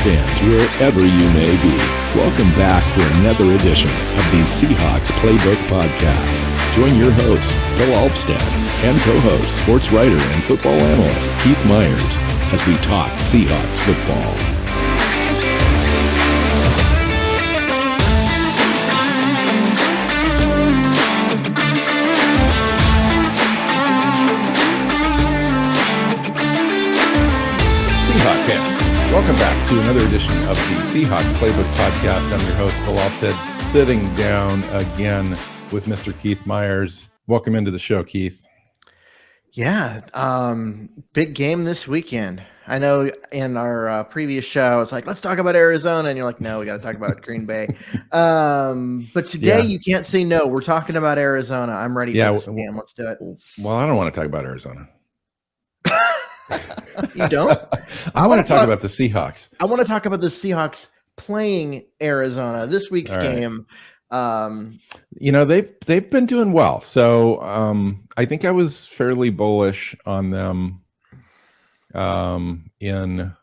fans, wherever you may be, welcome back for another edition of the Seahawks Playbook Podcast. Join your host, Bill Alvstad, and co-host, sports writer and football analyst Keith Myers, as we talk Seahawks football. Welcome back to another edition of the Seahawks Playbook Podcast. I'm your host, Bill Alvstad, sitting down again with Mr. Keith Myers. Welcome into the show, Keith. Yeah, big game this weekend. I know in our previous show, it's like, let's talk about Arizona. And you're like, no, we got to talk about Green Bay. But today you can't say no. We're talking about Arizona. I'm ready for this game. Let's do it. Well, I don't want to talk about Arizona. You don't? I want to talk about the Seahawks. I want to talk about the Seahawks playing Arizona this week's game. They've been doing well. So I think I was fairly bullish on them in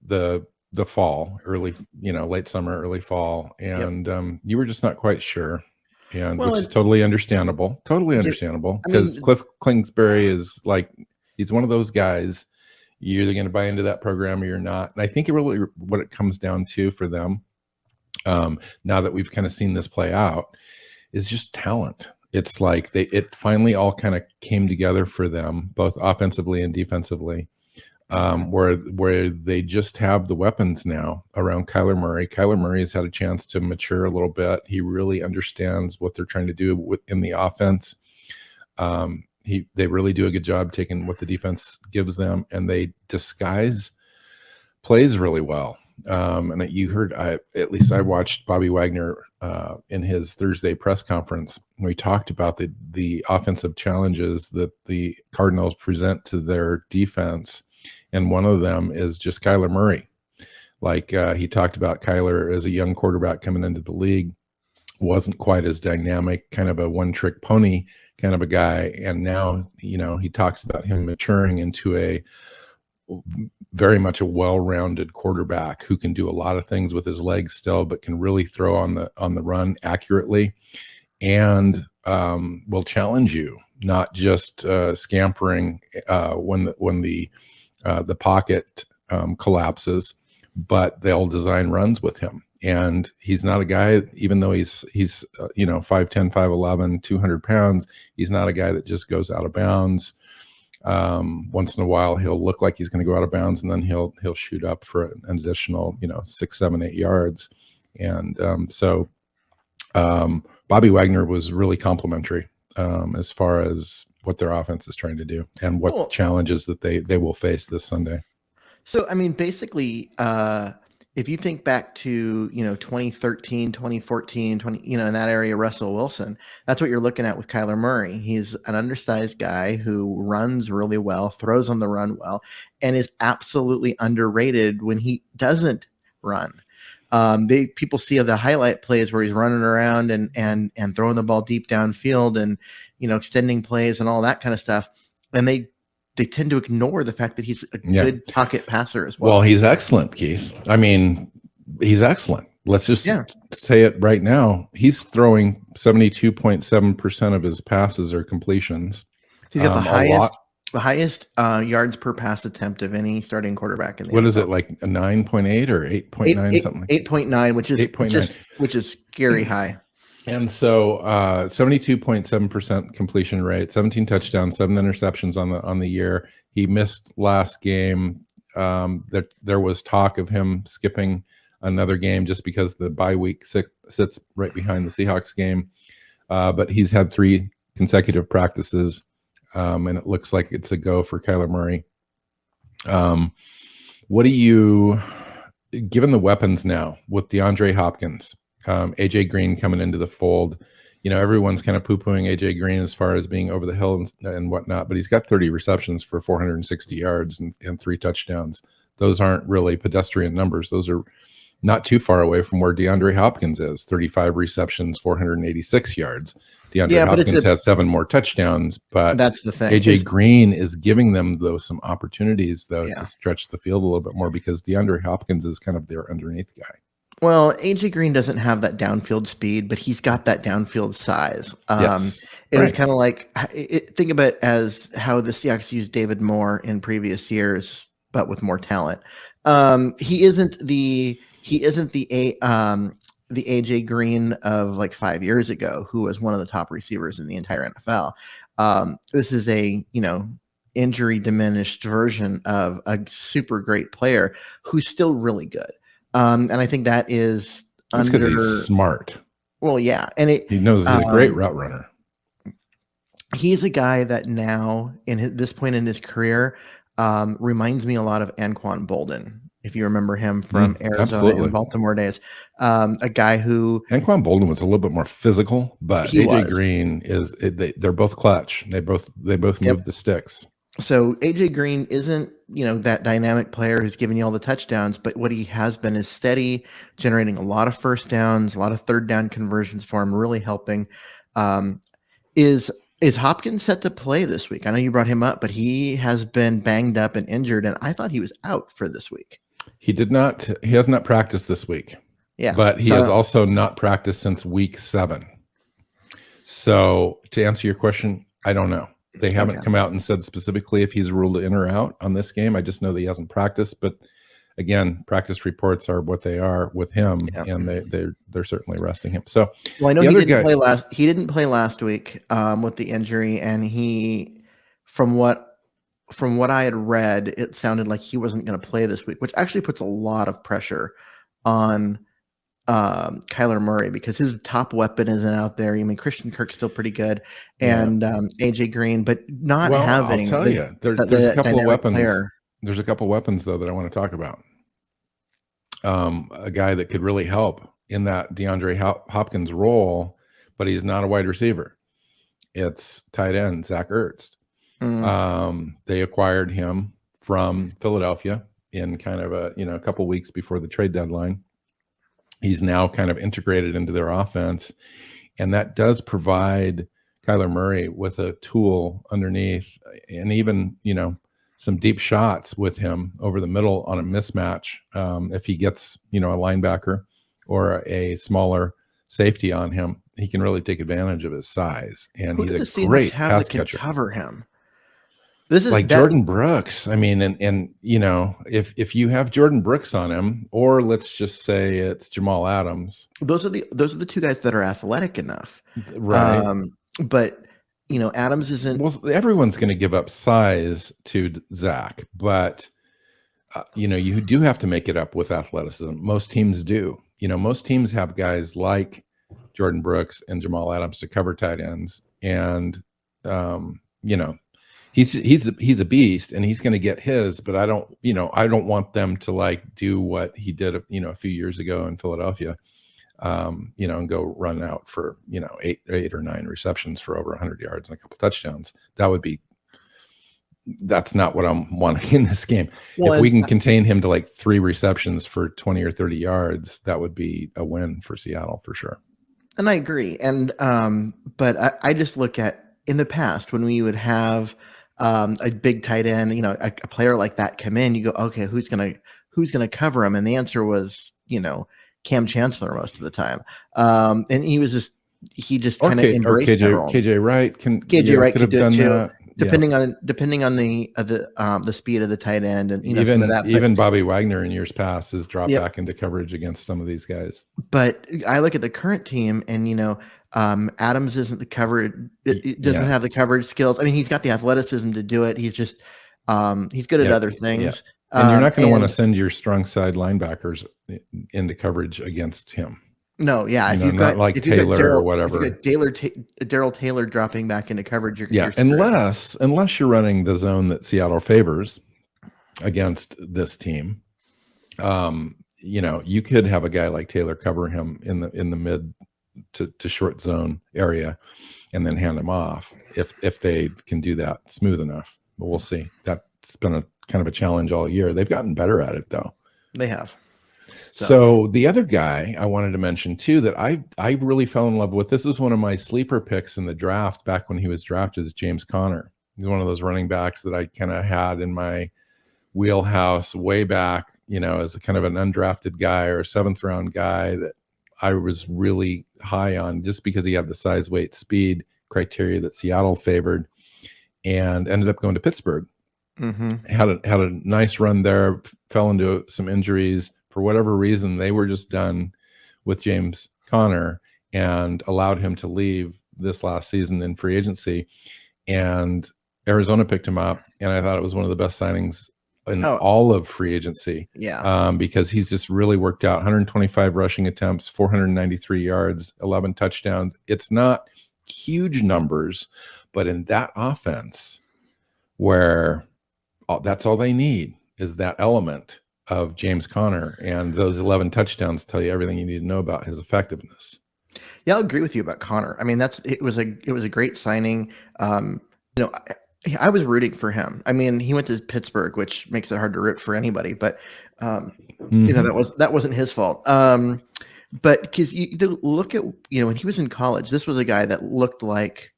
the fall, early, late summer, early fall, and you were just not quite sure. And which is totally understandable. Because Cliff Kingsbury is like, he's one of those guys, you're either going to buy into that program or you're not. And I think really what it comes down to for them, now that we've kind of seen this play out, is just talent. It's like it finally all kind of came together for them, both offensively and defensively, where they just have the weapons now around Kyler Murray. Kyler Murray has had a chance to mature a little bit. He really understands what they're trying to do in the offense. They really do a good job taking what the defense gives them, and they disguise plays really well. And you heard, at least I watched Bobby Wagner in his Thursday press conference when he talked about the offensive challenges that the Cardinals present to their defense, and one of them is just Kyler Murray. Like he talked about Kyler as a young quarterback coming into the league, wasn't quite as dynamic, kind of a one-trick pony kind of a guy. And now, he talks about him maturing into a very much a well-rounded quarterback who can do a lot of things with his legs still, but can really throw on the run accurately, and will challenge you, not just scampering when the pocket collapses, but they'll design runs with him. And he's not a guy, even though he's 5'10", 5'11", 200 pounds, he's not a guy that just goes out of bounds. Once in a while, he'll look like he's going to go out of bounds, and then he'll shoot up for an additional, 6, 7, 8 yards. And so Bobby Wagner was really complimentary as far as what their offense is trying to do and what challenges that they will face this Sunday. So, I mean, basically, if you think back to, 2013, 2014, in that area, Russell Wilson, that's what you're looking at with Kyler Murray. He's an undersized guy who runs really well, throws on the run well, and is absolutely underrated when he doesn't run. People see the highlight plays where he's running around and throwing the ball deep downfield and, extending plays and all that kind of stuff. And they tend to ignore the fact that he's a good pocket passer as well. Well, he's excellent, Keith. I mean, he's excellent. Let's just say it right now. He's throwing 72.7% of his passes or completions. He's got the highest yards per pass attempt of any starting quarterback in the What NFL. is it, like a 9.8 or 8.9 something? 8.9, which is scary high. And so 72.7% completion rate, 17 touchdowns, 7 interceptions on the year. He missed last game. There was talk of him skipping another game just because the bye week sits right behind the Seahawks game. But he's had 3 consecutive practices, and it looks like it's a go for Kyler Murray. What do you, given the weapons now with DeAndre Hopkins, AJ Green coming into the fold, everyone's kind of poo-pooing AJ Green as far as being over the hill and whatnot, but he's got 30 receptions for 460 yards and 3 touchdowns. Those aren't really pedestrian numbers. Those are not too far away from where DeAndre Hopkins is. 35 receptions, 486 yards. DeAndre Hopkins has 7 more touchdowns, but that's the thing. AJ Green is giving them some opportunities though to stretch the field a little bit more, because DeAndre Hopkins is kind of their underneath guy. Well, AJ Green doesn't have that downfield speed, but he's got that downfield size. It was kind of like, think about it as how the Seahawks used David Moore in previous years, but with more talent. He isn't the AJ Green of like 5 years ago, who was one of the top receivers in the entire NFL. This is a, injury diminished version of a super great player who's still really good. And I think that is because he's smart. Well, yeah. And he knows he's a great route runner. He's a guy that now in this point in his career, reminds me a lot of Anquan Boldin. If you remember him from Arizona and Baltimore days, a guy who Anquan Boldin was a little bit more physical, but AJ Green is they're both clutch. They both move the sticks. So AJ Green isn't, that dynamic player who's giving you all the touchdowns, but what he has been is steady, generating a lot of first downs, a lot of third down conversions for him, really helping. Is Hopkins set to play this week? I know you brought him up, but he has been banged up and injured, and I thought he was out for this week. He has not practiced this week. Yeah. But he has also not practiced since week 7. So to answer your question, I don't know. They haven't come out and said specifically if he's ruled in or out on this game. I just know that he hasn't practiced, but again, practice reports are what they are with him, and they're certainly resting him. So, well, I know he didn't play last week with the injury, and he, from what I had read, it sounded like he wasn't going to play this week, which actually puts a lot of pressure on Kyler Murray, because his top weapon isn't out there. I mean, Christian Kirk's still pretty good, and AJ Green, but not having. I'll tell you, there's a couple of weapons. There's a couple weapons though that I want to talk about. A guy that could really help in that DeAndre Hopkins role, but he's not a wide receiver. It's tight end Zach Ertz. They acquired him from Philadelphia in kind of a couple weeks before the trade deadline. He's now kind of integrated into their offense, and that does provide Kyler Murray with a tool underneath, and even some deep shots with him over the middle on a mismatch. If he gets a linebacker or a smaller safety on him, he can really take advantage of his size, and he's a great pass catcher. Cover him. This is like Jordan Brooks. I mean, and if you have Jordan Brooks on him, or let's just say it's Jamal Adams, those are the two guys that are athletic enough, right? But Adams isn't. Well, everyone's going to give up size to Zach, but you do have to make it up with athleticism. Most teams do. Most teams have guys like Jordan Brooks and Jamal Adams to cover tight ends, and he's a beast, and he's going to get his, but I don't want them to like do what he did, a few years ago in Philadelphia, and go run out for, 8 or 9 receptions for over 100 yards and a couple touchdowns. That's not what I'm wanting in this game. Well, if we can contain him to like 3 receptions for 20 or 30 yards, that would be a win for Seattle for sure. And I agree. And, but I just look at in the past when we would have, a big tight end, a player like that come in, you go, okay, who's gonna cover him? And the answer was, Cam Chancellor most of the time. And he just kind of embraced that role. KJ Wright Wright could have done that. Depending on the speed of the tight end, and even Bobby Wagner in years past has dropped back into coverage against some of these guys. But I look at the current team, and Adams isn't the coverage. It doesn't have the coverage skills. I mean, he's got the athleticism to do it. He's just he's good at other things. And you're not going to want to send your strong side linebackers into coverage against him. No, yeah. If you've got like Taylor or whatever, if you've got Darrell Taylor dropping back into coverage, you're unless you're running the zone that Seattle favors against this team, you could have a guy like Taylor cover him in the mid to short zone area, and then hand him off if they can do that smooth enough. But we'll see. That's been a kind of a challenge all year. They've gotten better at it though. They have. So the other guy I wanted to mention too that I really fell in love with, this is one of my sleeper picks in the draft back when he was drafted, is James Conner. He's one of those running backs that I kind of had in my wheelhouse way back, as a kind of an undrafted guy or a 7th round guy that I was really high on just because he had the size, weight, speed criteria that Seattle favored, and ended up going to Pittsburgh. Had a nice run there, fell into some injuries. For whatever reason, they were just done with James Conner and allowed him to leave this last season in free agency. And Arizona picked him up, and I thought it was one of the best signings in all of free agency. Because he's just really worked out. 125 rushing attempts, 493 yards, 11 touchdowns. It's not huge numbers, but in that offense where that's all they need is that element of James Conner, and those 11 touchdowns tell you everything you need to know about his effectiveness. Yeah, I'll agree with you about Conner. I mean, it was a great signing. I was rooting for him. I mean, he went to Pittsburgh, which makes it hard to root for anybody, but that wasn't his fault. But because you look at, when he was in college, this was a guy that looked like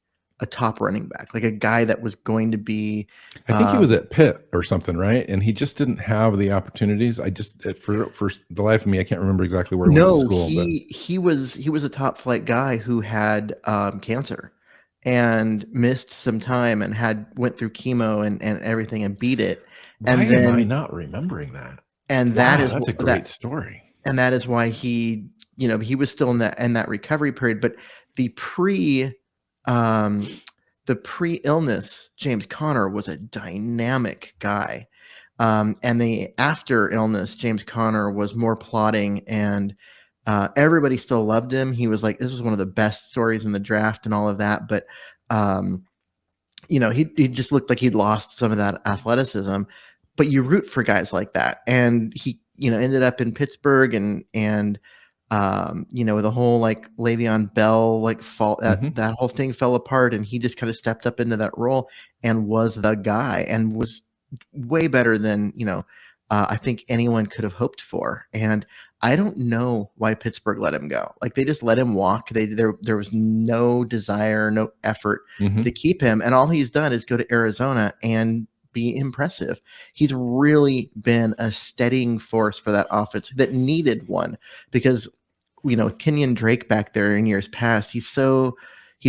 a top running back, like a guy that was going to be. I think he was at Pitt or something, right? And he just didn't have the opportunities. I just, for the life of me, I can't remember exactly where he went to school. He was a top flight guy who had cancer and missed some time and went through chemo and everything and beat it. Why am I not remembering that? And that's a great story. And that is why he was still in that recovery period. But the pre-illness James Conner was a dynamic guy. And the after illness James Conner was more plodding, and everybody still loved him. He was like, this was one of the best stories in the draft and all of that. But, he just looked like he'd lost some of that athleticism, but you root for guys like that. And he, ended up in Pittsburgh and the whole like Le'Veon Bell, like fall, that whole thing fell apart, and he just kind of stepped up into that role and was the guy, and was way better than, I think anyone could have hoped for. And I don't know why Pittsburgh let him go. Like, they just let him walk. There was no desire, no effort to keep him. And all he's done is go to Arizona and be impressive. He's really been a steadying force for that offense that needed one, because, with Kenyon Drake back there in years past, he's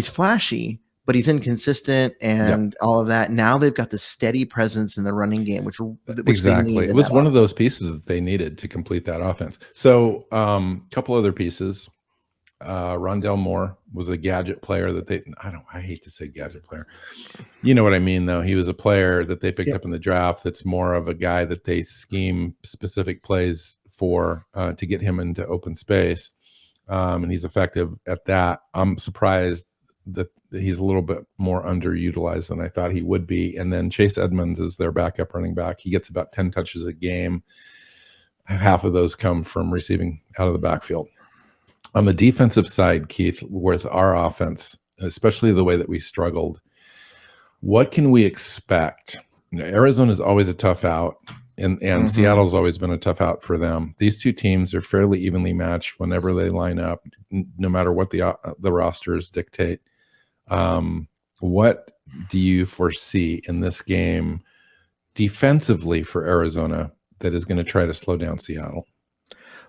flashy, but he's inconsistent and all of that. Now they've got the steady presence in the running game, which exactly. It was one of those pieces that they needed to complete that offense. So a couple other pieces. Rondell Moore was a gadget player that I hate to say gadget player. You know what I mean, though. He was a player that they picked up in the draft that's more of a guy that they scheme specific plays for to get him into open space. And he's effective at that. I'm surprised that he's a little bit more underutilized than I thought he would be. And then Chase Edmonds is their backup running back. He gets about 10 touches a game. Half of those come from receiving out of the backfield. On the defensive side, Keith, with our offense, especially the way that we struggled, what can we expect? Arizona is always a tough out, and Seattle's always been a tough out for them. These two teams are fairly evenly matched whenever they line up, no matter what the rosters dictate. What do you foresee in this game defensively for Arizona that is going to try to slow down Seattle?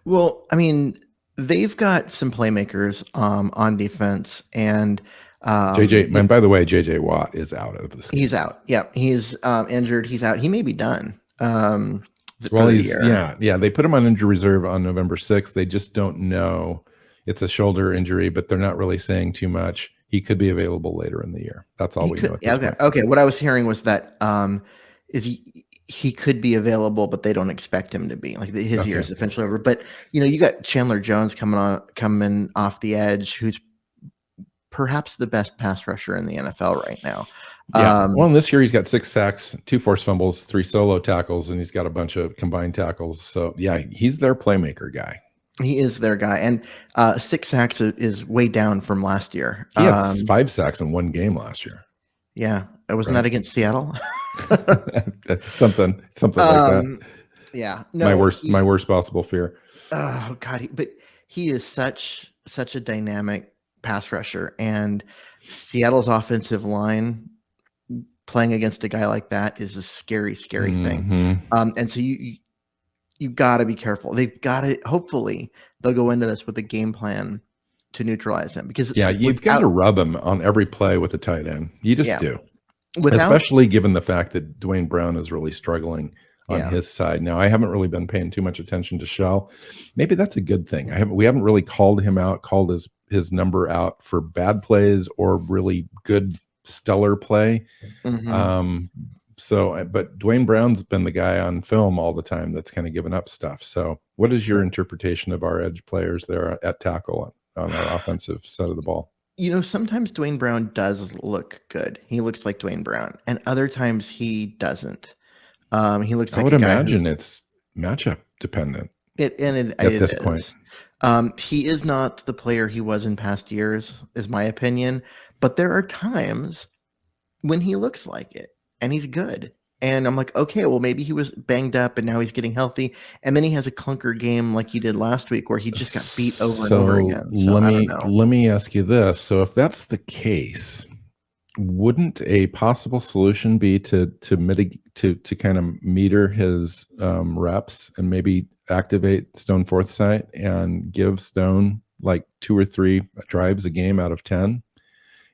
Well, I mean, they've got some playmakers on defense, and JJ. And by the way, JJ Watt is out of this game. He's out. Yeah, he's injured. He's out. He may be done. Well, They put him on injury reserve on November 6th. They just don't know. It's a shoulder injury, but they're not really saying too much. He could be available later in the year. That's all we know. Okay. What I was hearing was that he could be available, but they don't expect him to be. Like, his year is eventually over. But you got Chandler Jones coming off the edge, who's perhaps the best pass rusher in the NFL right now. Yeah. Well, this year he's got 6 sacks, 2 forced fumbles, 3 solo tackles, and he's got a bunch of combined tackles. So yeah, he's their playmaker guy. He is their guy. And 6 sacks is way down from last year. He had 5 sacks in one game last year. Yeah. Wasn't that against Seattle? something like that. Yeah, my no, worst possible fear. Oh God, but he is such a dynamic pass rusher, and Seattle's offensive line playing against a guy like that is a scary thing. Mm-hmm. And so you got to be careful. They've got to. Hopefully, they'll go into this with a game plan to neutralize him, because You've got to rub him on every play with the tight end. You just do. Especially given the fact that Dwayne Brown is really struggling on his side. Now, I haven't really been paying too much attention to Shell. Maybe that's a good thing. We haven't really called him out, called his number out for bad plays or really good stellar play. Mm-hmm. But Dwayne Brown's been the guy on film all the time that's kind of given up stuff. So what is your interpretation of our edge players there at tackle on our offensive side of the ball? Sometimes Dwayne Brown does look good. He looks like Dwayne Brown, and other times he doesn't. He looks like I would imagine it's matchup dependent. At this point. He is not the player he was in past years, is my opinion. But there are times when he looks like it, and he's good. And I'm like, okay, well, maybe he was banged up, and now he's getting healthy. And then he has a clunker game like he did last week, where he just got beat over and over again. So I don't know. Let me ask you this. So if that's the case, wouldn't a possible solution be to mitigate, to kind of meter his reps and maybe activate Stone Forsythe and give Stone like 2 or 3 drives a game out of 10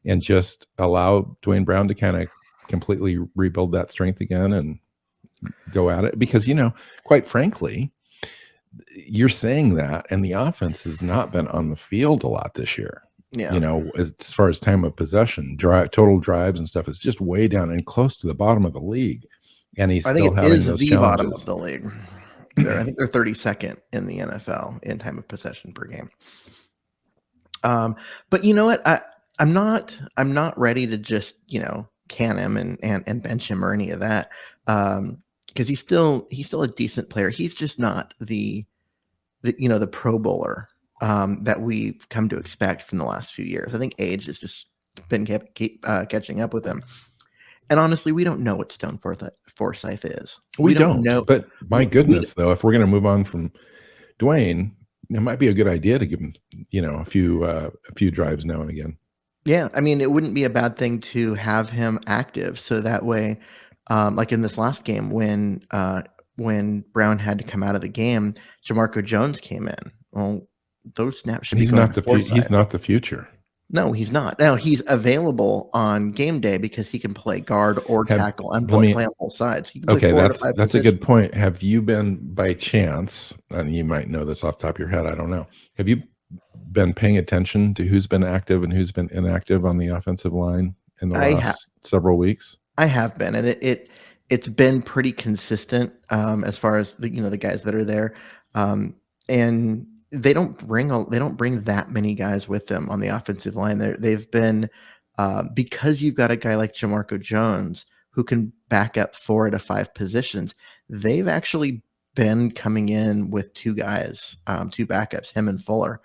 and just allow Dwayne Brown to kind of completely rebuild that strength again and go at it? Because, quite frankly, you're saying that, and the offense has not been on the field a lot this year. Yeah. As far as time of possession, total drives and stuff is just way down and close to the bottom of the league. And he's still having those challenges. Bottom of the league. I think they're 32nd in the NFL in time of possession per game. But you know what? I'm not ready to just, can him and bench him or any of that. Because he's still a decent player. He's just not the Pro Bowler that we've come to expect from the last few years. I think age has just been catching up with him. And honestly, we don't know what Stone Forsythe is. We don't know. But my goodness, though, if we're going to move on from Dwayne, it might be a good idea to give him, a few drives now and again. Yeah, I mean, it wouldn't be a bad thing to have him active, so that way, like in this last game when Brown had to come out of the game, Jamarco Jones came in. Well, those snaps should be going to Forsythe. He's not the future. No, he's not. Now, he's available on game day because he can play guard or tackle and play on both sides. He can play that's a good point. Have you been, by chance, and you might know this off the top of your head, I don't know, have you been paying attention to who's been active and who's been inactive on the offensive line in the last several weeks? I have been, and it's been pretty consistent as far as the guys that are there, and they don't bring that many guys with them on the offensive line. They've been because you've got a guy like Jamarco Jones who can back up 4 out of 5 positions. They've actually been coming in with 2 guys, 2 backups, him and Fuller.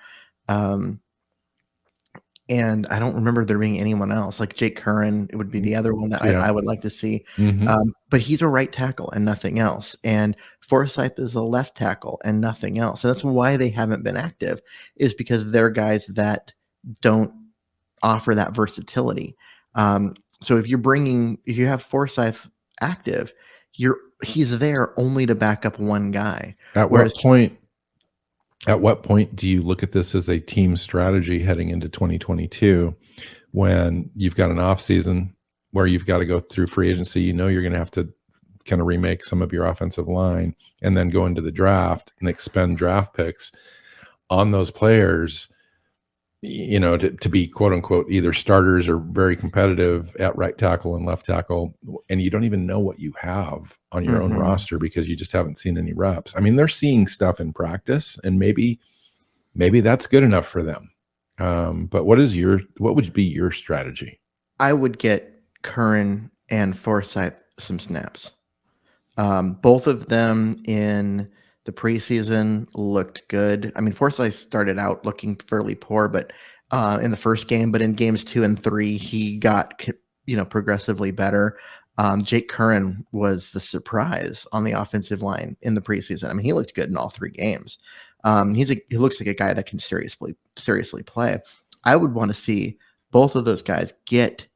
And I don't remember there being anyone else. Like Jake Curran, it would be the other one that I would like to see. Mm-hmm. But he's a right tackle and nothing else. And Forsythe is a left tackle and nothing else. And that's why they haven't been active, is because they're guys that don't offer that versatility. So if you have Forsythe active, he's there only to back up one guy. At what point do you look at this as a team strategy heading into 2022 when you've got an off season where you've got to go through free agency? You're going to have to kind of remake some of your offensive line and then go into the draft and expend draft picks on those players, to be quote unquote either starters or very competitive at right tackle and left tackle. And you don't even know what you have on your own roster because you just haven't seen any reps. I mean, they're seeing stuff in practice and maybe that's good enough for them. But what would be your strategy? I would get Curran and Forsythe some snaps. Both of them in the preseason looked good. I mean, Forsythe started out looking fairly poor, but in the first game, but in games 2 and 3, he got progressively better. Jake Curran was the surprise on the offensive line in the preseason. I mean, he looked good in all 3 games. He looks like a guy that can seriously play. I would want to see both of those guys get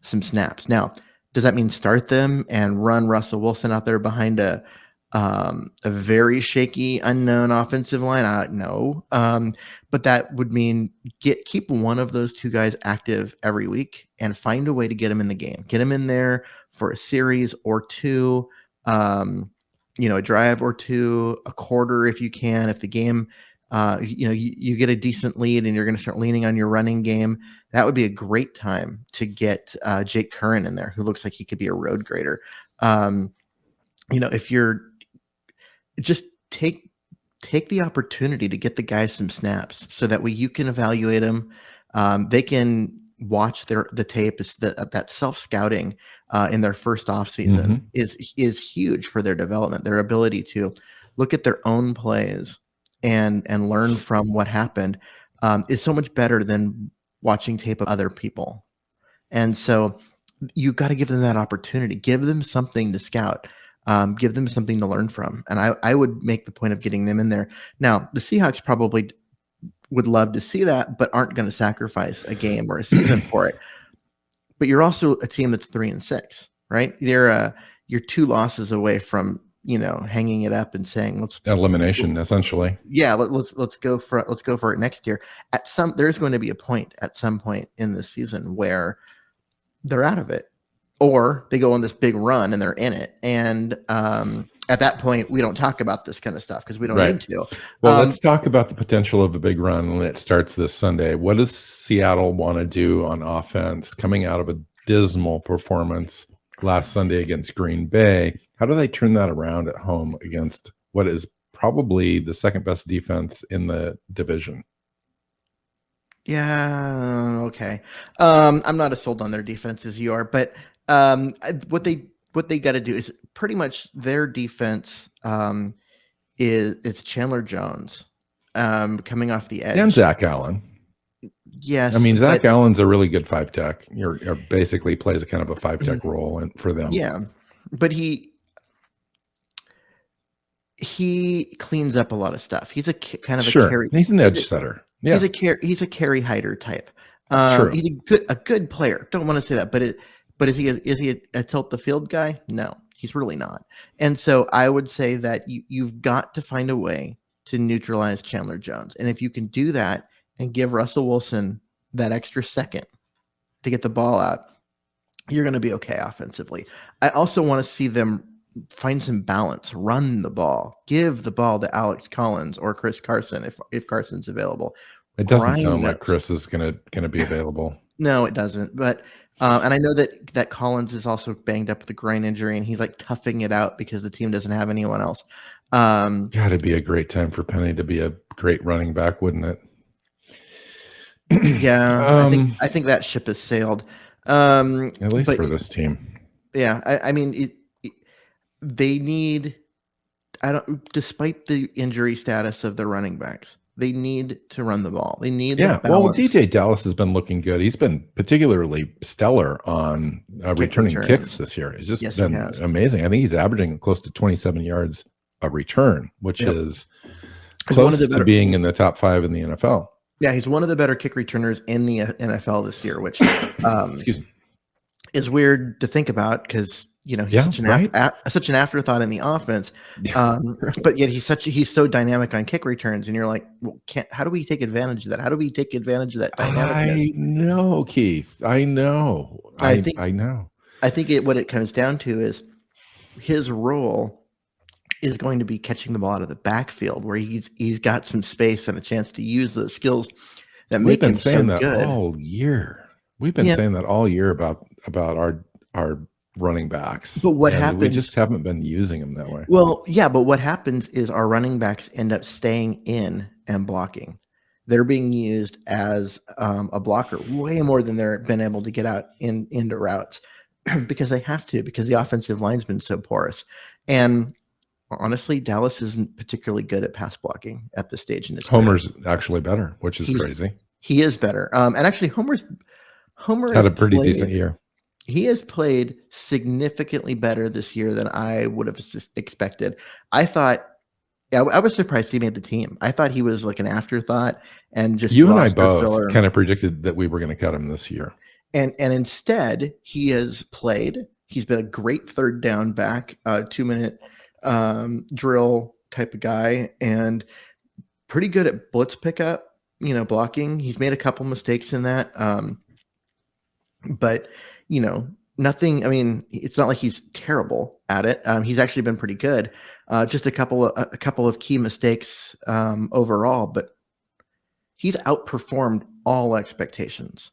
some snaps. Now, does that mean start them and run Russell Wilson out there behind a very shaky, unknown offensive line? No. But that would mean keep one of those 2 guys active every week and find a way to get them in the game. Get them in there for a series or 2, a drive or 2, a quarter if you can. If the game, you get a decent lead and you're going to start leaning on your running game, that would be a great time to get Jake Curran in there, who looks like he could be a road grader. If you're just take the opportunity to get the guys some snaps so that way you can evaluate them. They can watch the tape. That self-scouting in their first offseason is huge for their development. Their ability to look at their own plays and learn from what happened is so much better than watching tape of other people. And so you got to give them that opportunity. Give them something to scout. Give them something to learn from. And I would make the point of getting them in there. Now, the Seahawks probably would love to see that, but aren't going to sacrifice a game or a season for it. But you're also a team that's 3-6, right? You're 2 losses away from, hanging it up and saying, let's elimination, essentially. Yeah. Let's go for it next year. There's going to be a point at some point in this season where they're out of it, or they go on this big run and they're in it. And at that point, we don't talk about this kind of stuff because we don't need to. Well, let's talk about the potential of a big run when it starts this Sunday. What does Seattle want to do on offense coming out of a dismal performance last Sunday against Green Bay? How do they turn that around at home against what is probably the second best defense in the division? Yeah, okay. I'm not as sold on their defense as you are, but what they got to do is pretty much their defense it's Chandler Jones coming off the edge and Zach Allen. Yes, I mean Zach Allen's a really good 5-tech. Or basically plays a kind of a 5-tech role for them. Yeah, but he cleans up a lot of stuff. He's a kind of a carry. He's an edge setter. Yeah, he's a carry hider type. True. He's a good player. Don't want to say that, but is he a tilt the field guy? No, he's really not. And so I would say that you've got to find a way to neutralize Chandler Jones. And if you can do that and give Russell Wilson that extra second to get the ball out, you're going to be okay offensively. I also want to see them find some balance, run the ball, give the ball to Alex Collins or Chris Carson if Carson's available. It doesn't sound like Chris is going to be available. No, it doesn't. But and I know that Collins is also banged up with a groin injury, and he's like toughing it out because the team doesn't have anyone else. God, it'd be a great time for Penny to be a great running back, wouldn't it? Yeah, I think that ship has sailed. At least for this team. Yeah, I mean, they need. Despite the injury status of the running backs, they need to run the ball. They need. Yeah, well, DJ Dallas has been looking good. He's been particularly stellar on returning kicks this year. It's just been amazing. I think he's averaging close to 27 yards a return, which is close to being in the top 5 in the NFL. Yeah, he's one of the better kick returners in the NFL this year, which excuse me, is weird to think about because he's such an afterthought in the offense. But yet he's so dynamic on kick returns, and you're like, well, how do we take advantage of that? How do we take advantage of that dynamicness? I know, Keith. I know. I know. I think what it comes down to is his role is going to be catching the ball out of the backfield where he's got some space and a chance to use those skills that make him so good. We've been saying that all year. We've been saying that all year about our running backs. But what happens? We just haven't been using them that way. Well, yeah, but what happens is our running backs end up staying in and blocking. They're being used as a blocker way more than they're been able to get out into routes because they have to, because the offensive line's been so porous. And honestly, Dallas isn't particularly good at pass blocking at this stage in his career. Homer's actually better, which is crazy. He is better. And actually, Homer had a pretty decent year. He has played significantly better this year than I would have expected. I thought, I was surprised he made the team. I thought he was like an afterthought and just You and I roster both filler. kind of predicted that we were going to cut him this year. And instead, he has played. He's been a great third down back, 2-minute drill type of guy, and pretty good at blitz pickup, blocking. He's made a couple mistakes in that. But, nothing. I mean, it's not like he's terrible at it. He's actually been pretty good. Just a couple of key mistakes overall, but he's outperformed all expectations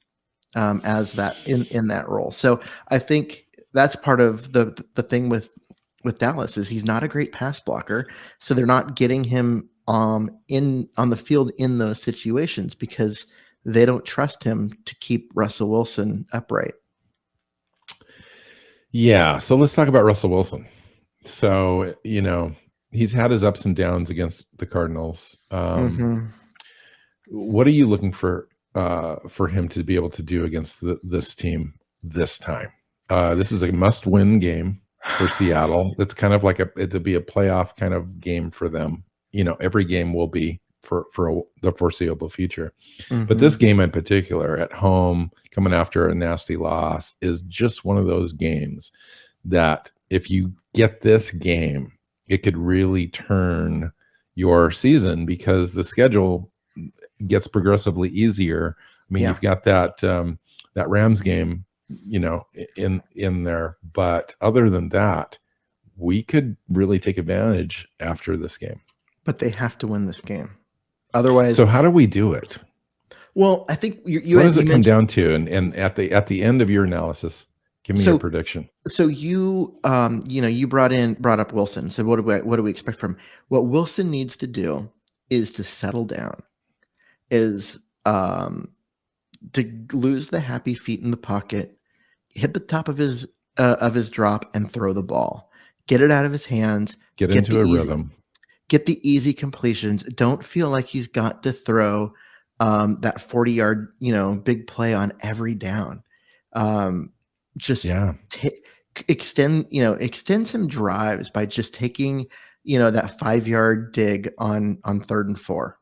as that in that role. So I think that's part of the thing with Dallas is he's not a great pass blocker. So they're not getting him on the field in those situations because they don't trust him to keep Russell Wilson upright. Yeah. So let's talk about Russell Wilson. So, he's had his ups and downs against the Cardinals. What are you looking for him to be able to do against this team this time? This is a must-win game for Seattle. It's kind of like it'll be a playoff kind of game for them. Every game will be for the foreseeable future. But this game in particular, at home, coming after a nasty loss, is just one of those games that if you get this game, it could really turn your season because the schedule gets progressively easier. I mean, you've got that Rams game, in there, but other than that, we could really take advantage after this game. But they have to win this game, otherwise. So how do we do it? Well, I think what does it come down to? And at the end of your analysis, give me your prediction. So you brought up Wilson. So what do we expect from him? What Wilson needs to do is to settle down, is to lose the happy feet in the pocket, hit the top of his drop and throw the ball, get it out of his hands, get into a rhythm, get the easy completions. Don't feel like he's got to throw that 40-yard, big play on every down. Extend some drives by just taking, that 5-yard dig on 3rd and 4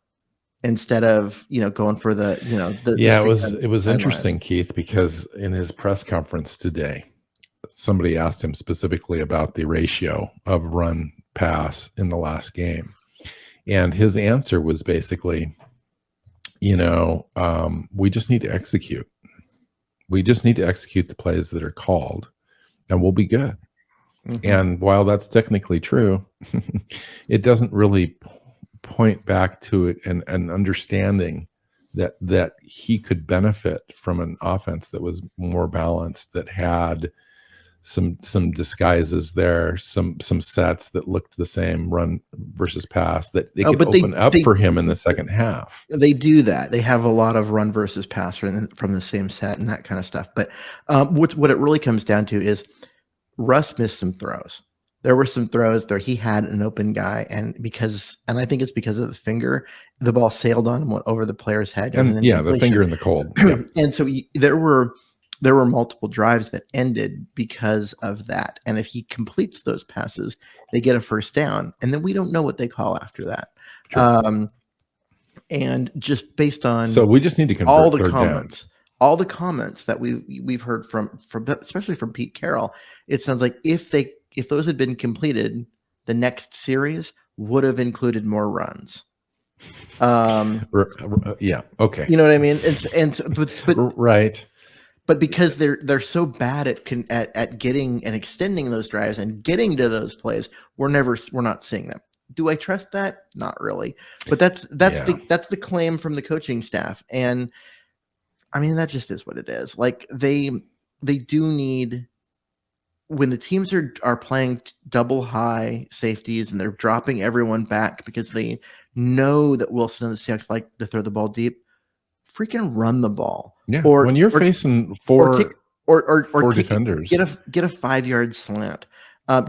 instead of, going for the. It was interesting, Keith, because in his press conference today, somebody asked him specifically about the ratio of run pass in the last game. And his answer was basically, we just need to execute. We just need to execute the plays that are called and we'll be good. And while that's technically true, it doesn't really point back to it and an understanding that he could benefit from an offense that was more balanced, that had some disguises there, some sets that looked the same, run versus pass, that they could open up for him in the second half. They do that. They have a lot of run versus pass from the same set and that kind of stuff. But what it really comes down to is Russ missed some throws. There were some throws there. He had an open guy, and I think it's because of the finger, the ball sailed on him, went over the player's head. And the finger in the cold. Yeah. And so there were multiple drives that ended because of that. And if he completes those passes, they get a first down, and then we don't know what they call after that. Sure. And just based on, so we just need to convert all the comments that we've heard from especially from Pete Carroll, it sounds like if those had been completed, the next series would have included more runs. Yeah. Okay. You know what I mean? But right. But because they're so bad at getting and extending those drives and getting to those plays, we're not seeing them. Do I trust that? Not really. But that's the claim from the coaching staff, and I mean that just is what it is. Like they do need, when the teams are playing double high safeties and they're dropping everyone back because they know that Wilson and the Seahawks like to throw the ball deep. Freaking run the ball. Yeah. When you're facing four defenders, get a 5-yard slant.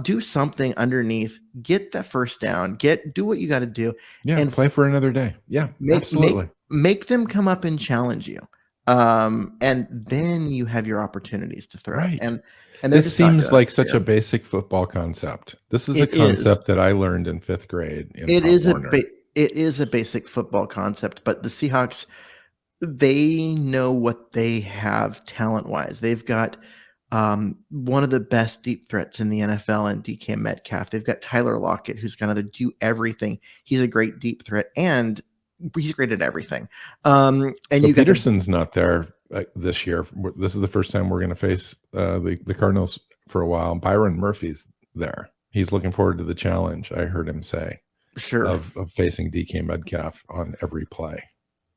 Do something underneath. Get that first down. Do what you got to do. Yeah. And play for another day. Yeah. Absolutely. Make them come up and challenge you. And then you have your opportunities to throw. Right. And this seems like such a basic football concept. This is a concept that I learned in 5th grade in Pop Warner. It is a basic football concept, but the Seahawks, they know what they have talent-wise. They've got one of the best deep threats in the NFL in DK Metcalf. They've got Tyler Lockett, who's kind of the do everything. He's a great deep threat, and he's great at everything. And so Peterson's not there this year. This is the first time we're going to face the Cardinals for a while. Byron Murphy's there. He's looking forward to the challenge, I heard him say. Sure. Of facing DK Metcalf on every play.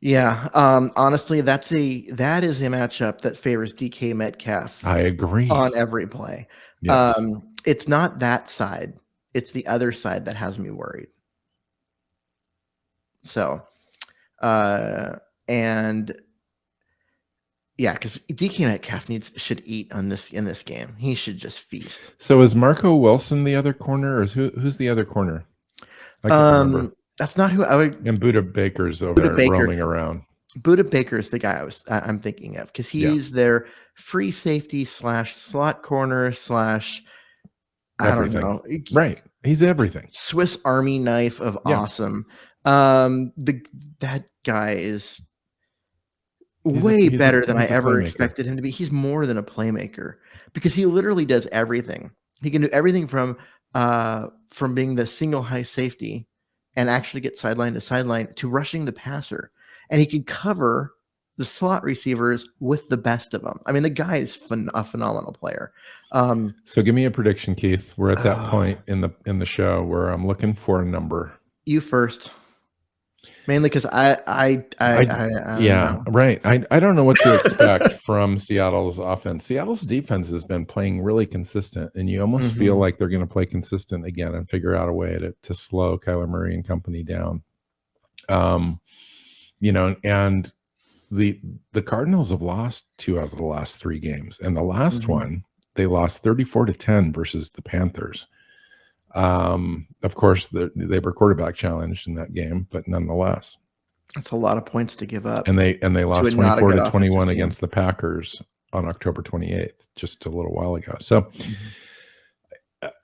Yeah. Honestly, that is a matchup that favors DK Metcalf. I agree. On every play. Yes. It's not that side. It's the other side that has me worried. So, and yeah, because DK Metcalf should eat in this game. He should just feast. So is Marco Wilson the other corner, or who's the other corner? I can't remember. That's not who I would. And Budda Baker's over there roaming around. Budda Baker is the guy I'm thinking of, because he's their free safety / slot corner / I don't know. Right. He's everything. Swiss Army knife of awesome. That guy is way better than I ever expected him to be. He's more than a playmaker, because he literally does everything. He can do everything from being the single high safety and actually get sideline to sideline to rushing the passer. And he can cover the slot receivers with the best of them. I mean, the guy is a phenomenal player. So give me a prediction, Keith. We're at that point in the show where I'm looking for a number. You first. Mainly because I yeah, right. I don't know what to expect from Seattle's offense. Seattle's defense has been playing really consistent, and you almost feel like they're going to play consistent again and figure out a way to slow Kyler Murray and company down. And the Cardinals have lost 2 out of the last 3 games, and the last one they lost 34-10 versus the Panthers. Of course, they were quarterback challenged in that game, but nonetheless, that's a lot of points to give up. And they lost 24-21 against the Packers on October 28th, just a little while ago. So,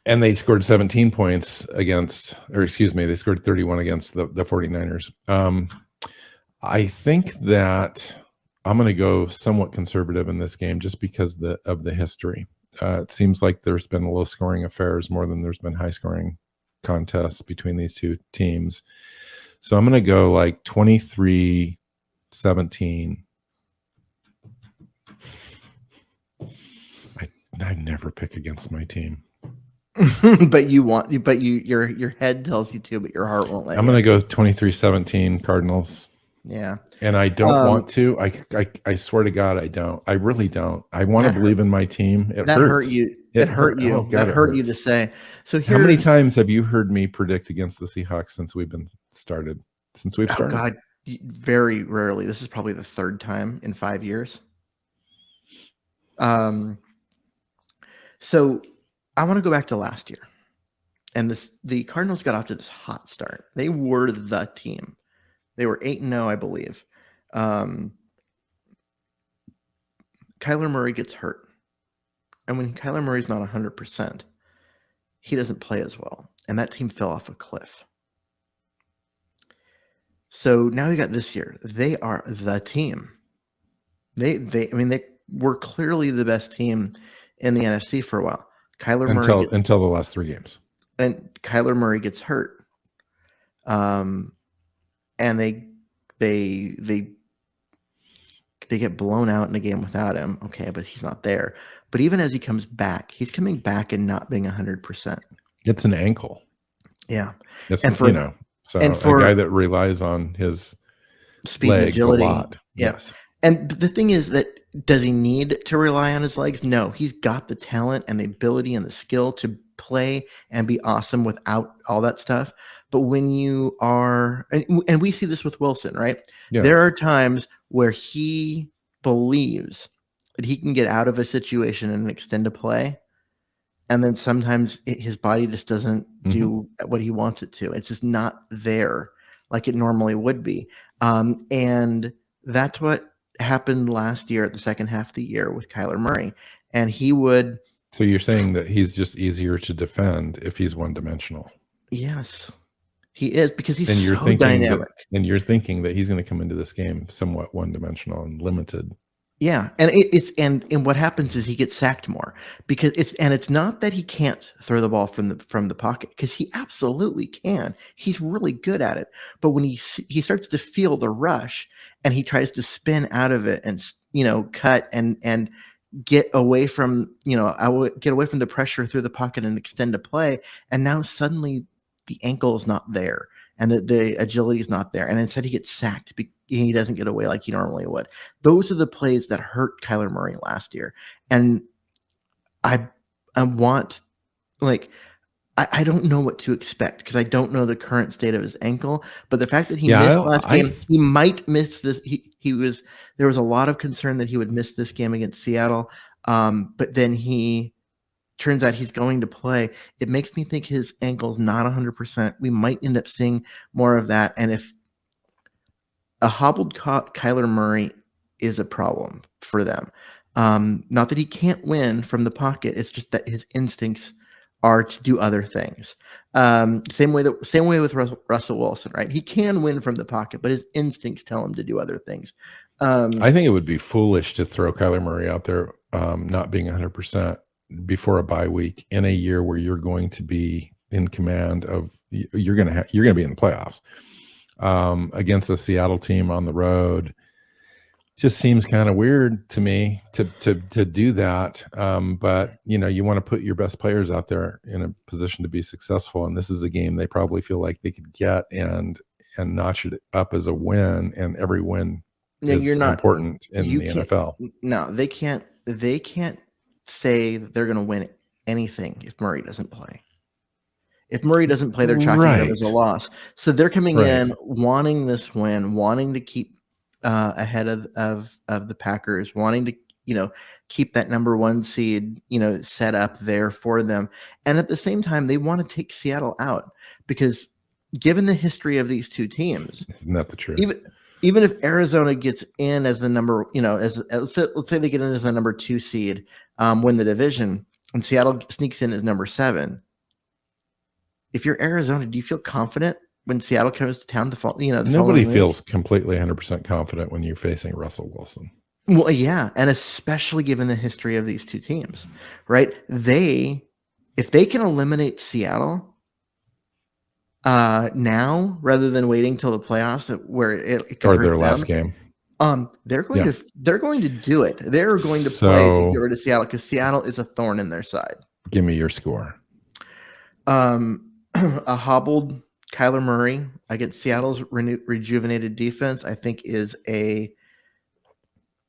and they scored 17 points they scored 31 against the 49ers. I think that I'm going to go somewhat conservative in this game just because of the history. It seems like there's been low-scoring affairs more than there's been high-scoring contests between these two teams. So I'm going to go like 23-17. I never pick against my team. but your head tells you to, but your heart won't let you. I'm going to go 23-17 Cardinals. Yeah. And I don't want to. I swear to God, I don't. I really don't. I want to believe in my team. It hurts. It hurt you. Oh, God, that hurt you to say. So how many times have you heard me predict against the Seahawks since we've started? Oh, God, very rarely. This is probably the 3rd time in 5 years. So I want to go back to last year. And the Cardinals got off to this hot start. They were the team. They were 8-0, I believe. Kyler Murray gets hurt. And when Kyler Murray's not 100%, he doesn't play as well. And that team fell off a cliff. So now we got this year. They are the team. They were clearly the best team in the NFC for a while. Until the last 3 games. And Kyler Murray gets hurt. And they get blown out in a game without him. Okay, but he's not there. But even as he comes back, he's coming back and not being 100%. It's an ankle. Yeah. A guy that relies on his speed, legs agility. A lot. Yeah. Yes. And the thing is that, does he need to rely on his legs? No, he's got the talent and the ability and the skill to play and be awesome without all that stuff. But when you are, and we see this with Wilson, right? Yes. There are times where he believes that he can get out of a situation and extend a play. And then sometimes his body just doesn't do what he wants it to. It's just not there like it normally would be. And that's what happened last year at the second half of the year with Kyler Murray, and he would. So you're saying that he's just easier to defend if he's one-dimensional? Yes, he is, because he's so dynamic. And you're thinking that he's going to come into this game somewhat one-dimensional and limited. Yeah, and what happens is he gets sacked more, because it's not that he can't throw the ball from the pocket, because he absolutely can. He's really good at it. But when he starts to feel the rush and he tries to spin out of it and cut and get away from the pressure through the pocket and extend a play, and now suddenly the ankle is not there and the agility is not there, and instead he gets sacked. He doesn't get away like he normally would. Those are the plays that hurt Kyler Murray last year. And I want, I don't know what to expect, because I don't know the current state of his ankle. But the fact that he missed last game, he might miss this. There was a lot of concern that he would miss this game against Seattle. But then turns out he's going to play. It makes me think his ankle's not 100%. We might end up seeing more of that. And if a hobbled Kyler Murray is a problem for them. Not that he can't win from the pocket. It's just that his instincts are to do other things. Same way with Russell Wilson, right? He can win from the pocket, but his instincts tell him to do other things. I think it would be foolish to throw Kyler Murray out there not being 100% before a bye week in a year where you're going to be in command of. You're going to be in the playoffs. Against the Seattle team on the road, just seems kind of weird to me to do that. But you want to put your best players out there in a position to be successful, and this is a game they probably feel like they could get and notch it up as a win, and every win is important in the NFL. No, they can't say that they're going to win anything if Murray doesn't play. If Murray doesn't play, they're chalking it up as a loss. So they're coming in wanting this win, wanting to keep ahead of the Packers, wanting to keep that number 1 seed set up there for them, and at the same time they want to take Seattle out, because given the history of these two teams, isn't that the truth? Even if Arizona gets in as the number, let's say they get in as the number 2 seed, win the division, and Seattle sneaks in as number 7. If you're Arizona, do you feel confident when Seattle comes to town? Nobody feels completely 100% confident when you're facing Russell Wilson. Well, yeah, and especially given the history of these two teams, right? If they can eliminate Seattle now rather than waiting till the playoffs, where it could or hurt their them, last game, they're going to do it. They're going to play to get rid of Seattle, because Seattle is a thorn in their side. Give me your score. A hobbled Kyler Murray against Seattle's rejuvenated defense, I think, is a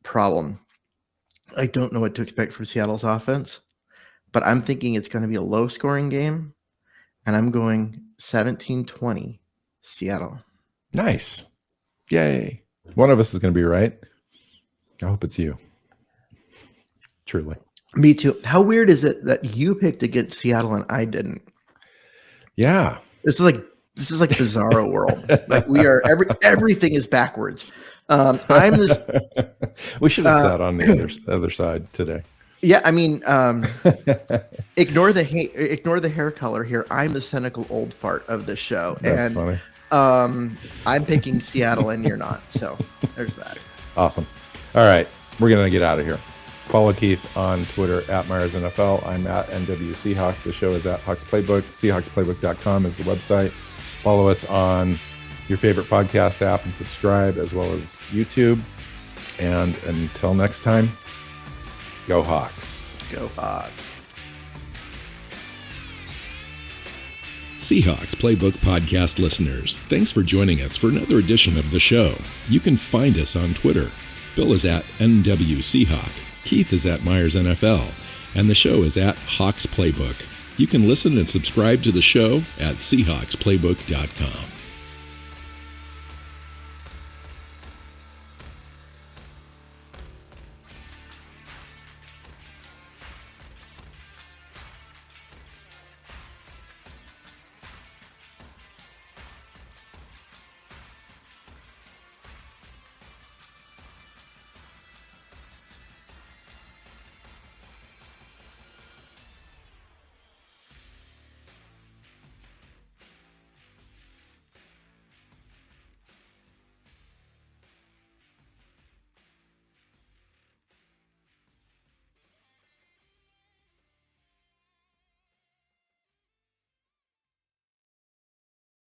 problem. I don't know what to expect from Seattle's offense, but I'm thinking it's going to be a low-scoring game, and I'm going 17-20 Seattle. Nice. Yay. One of us is going to be right. I hope it's you. Truly. Me too. How weird is it that you picked against Seattle and I didn't? Yeah. This is like bizarro world. Like we are everything is backwards. We should have sat on the other side today. Yeah, I mean, ignore the hair color here. I'm the cynical old fart of the show. That's funny. I'm picking Seattle and you're not. So there's that. Awesome. All right, we're gonna get out of here. Follow Keith on Twitter at Myers NFL. I'm at NW Seahawk. The show is at Hawks Playbook. SeahawksPlaybook.com is the website. Follow us on your favorite podcast app and subscribe, as well as YouTube. And until next time, go Hawks. Go Hawks. Seahawks Playbook Podcast listeners, thanks for joining us for another edition of the show. You can find us on Twitter. Bill is at NW Seahawk. Keith is at Myers NFL, and the show is at Hawks Playbook. You can listen and subscribe to the show at SeahawksPlaybook.com.